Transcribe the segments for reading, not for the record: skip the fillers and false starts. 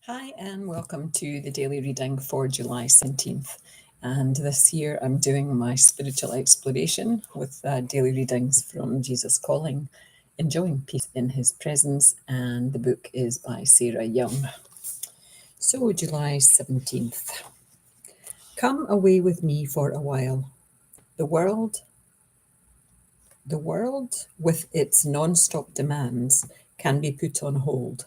Hi, and welcome to the daily reading for July 17th. And this year I'm doing my spiritual exploration with daily readings from Jesus Calling, Enjoying Peace in His Presence, and the book is by Sarah Young. So, July 17th. Come away with me for a while. The world, with its non-stop demands, can be put on hold.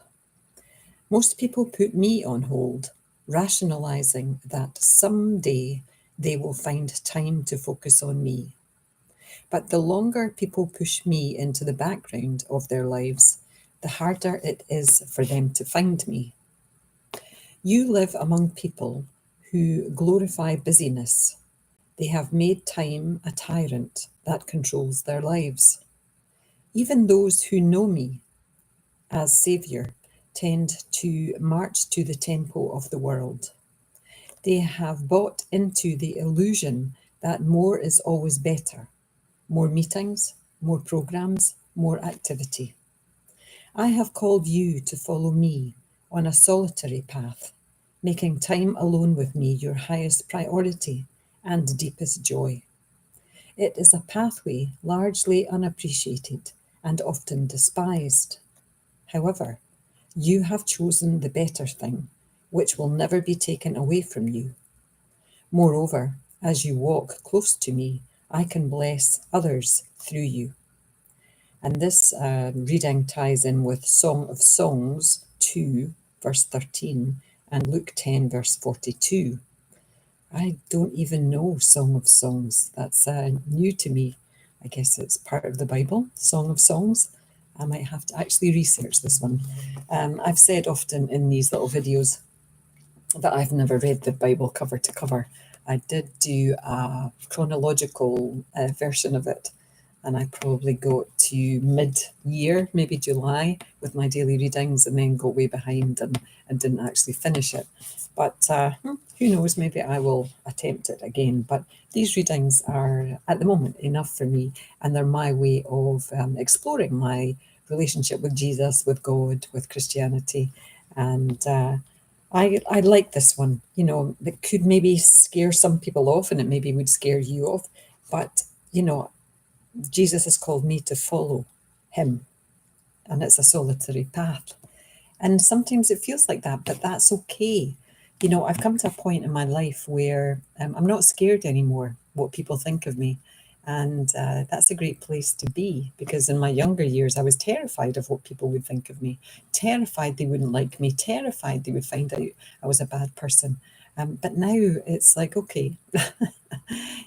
Most people put me on hold, rationalizing that someday they will find time to focus on me. But the longer people push me into the background of their lives, the harder it is for them to find me. You live among people who glorify busyness. They have made time a tyrant that controls their lives. Even those who know me as Saviour tend to march to the tempo of the world. They have bought into the illusion that more is always better. More meetings, more programs, more activity. I have called you to follow me on a solitary path, making time alone with me your highest priority and deepest joy. It is a pathway largely unappreciated and often despised. However, you have chosen the better thing, which will never be taken away from you. Moreover, as you walk close to me, I can bless others through you. And this reading ties in with Song of Songs 2, verse 13, and Luke 10, verse 42. I don't even know Song of Songs. That's new to me. I guess it's part of the Bible, Song of Songs. I might have to actually research this one. I've said often in these little videos that I've never read the Bible cover to cover. I did do a chronological version of it, and I probably got to mid-year, maybe July, with my daily readings, and then got way behind and didn't actually finish it. But who knows, maybe I will attempt it again. But these readings are, at the moment, enough for me, and they're my way of exploring my relationship with Jesus, with God, with Christianity, and I like this one. You know, that could maybe scare some people off, and it maybe would scare you off. But, you know, Jesus has called me to follow him, and it's a solitary path. And sometimes it feels like that, but that's okay. You know, I've come to a point in my life where I'm not scared anymore what people think of me. And that's a great place to be, because in my younger years, I was terrified of what people would think of me, terrified they wouldn't like me, terrified they would find out I was a bad person. But now it's like, okay,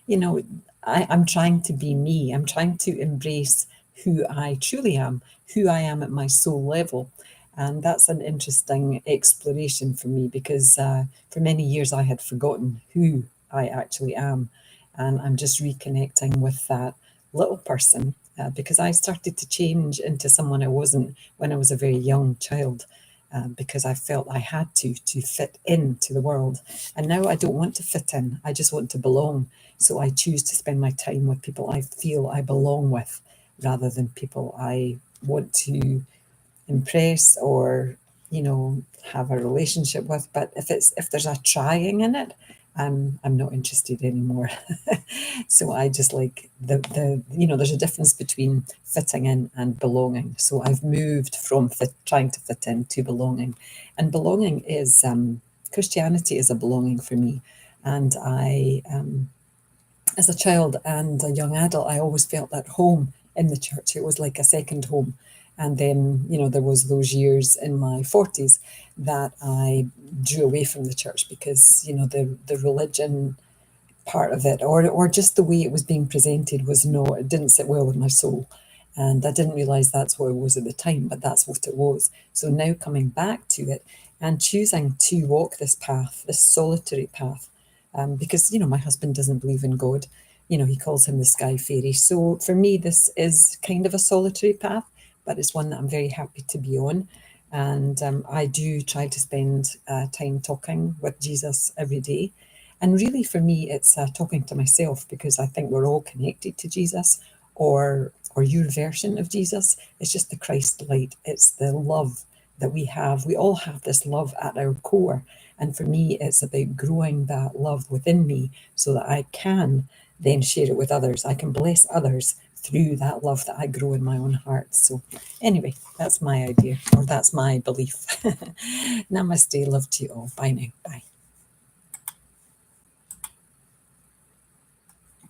you know, I'm trying to be me. I'm trying to embrace who I truly am, who I am at my soul level. And that's an interesting exploration for me, because for many years I had forgotten who I actually am. And I'm just reconnecting with that little person because I started to change into someone I wasn't when I was a very young child. Because I felt I had to fit into the world. And now I don't want to fit in, I just want to belong. So I choose to spend my time with people I feel I belong with, rather than people I want to impress or, you know, have a relationship with. But if there's a trying in it, I'm not interested anymore. So I just like the you know, there's a difference between fitting in and belonging. So I've moved from trying to fit in to belonging, and belonging is Christianity is a belonging for me. And I as a child and a young adult, I always felt at home in the church. It was like a second home. And then, you know, there was those years in my 40s that I drew away from the church because, you know, the religion part of it, or just the way it was being presented, was no, it didn't sit well with my soul. And I didn't realize that's what it was at the time, but that's what it was. So now coming back to it and choosing to walk this path, this solitary path, because, you know, my husband doesn't believe in God. You know, he calls him the sky fairy. So for me, this is kind of a solitary path, but it's one that I'm very happy to be on. And I do try to spend time talking with Jesus every day. And really, for me, it's talking to myself, because I think we're all connected to Jesus, or your version of Jesus. It's just the Christ light. It's the love that we have. We all have this love at our core. And for me, it's about growing that love within me so that I can then share it with others. I can bless others through that love that I grow in my own heart. So, anyway, that's my idea, or that's my belief. Namaste. Love to you all. Bye now. Bye.